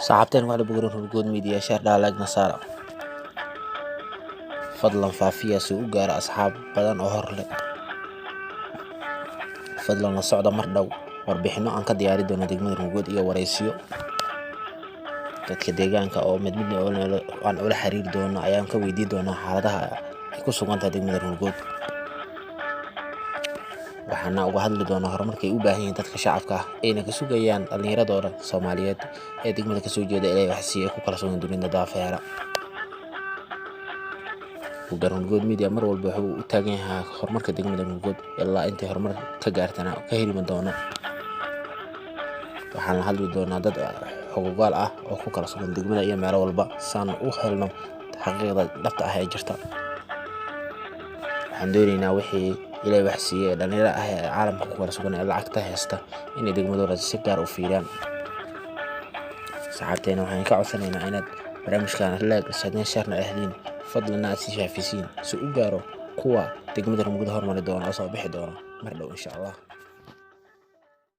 صاحبتين waxaa bogaran Hormuud Media share dhalag nasaara fadlan faafiya si u gaaro asxaab badan oo hor leh fadlan la socda mar dhow warbixino aan ka diyaari doono degmada Hormuud iyo wareysiyo dadka deegaanka oo mid aan ula xiriir doono ayaan ka weydiin doonaa xaaladaha ay ku sugan tahay degmada Hormuud waxaana uga hadli doonaa horumarka ay u baahan yihiin dadka shacabka ah ee ka sugayaan dhalinyarada Soomaaliyeed ee degmada ka soo jeeda ilaa wax si ay ku kala soo dunida daafeera Hormuud Media mar walba wuxuu u taagan yahay horumarka degmada Hormuud ilaa inta horumar ka gaartana ka heli doono waxaan la hadli doonaa dad xogogaal ah oo ku kala sugan degmada iyo meel walba saan u helno xaqiiqda dhabta ah ee jirta waxaan doonaynaa wixii ilaa wax si ay dhalinyarada ah ee caalamka ku kala sugan ee lacagta haysta in degmadooda si gaar u fiiraan saxaabteena waxaan ka codsanaynaa inaad barnaamijkan like sadeen sharna ahdin fadlan aad si shaafisiin si u gaaro kuwa degmada Hormuud horumar doona oo soo bixi doona mar dhow insha Allah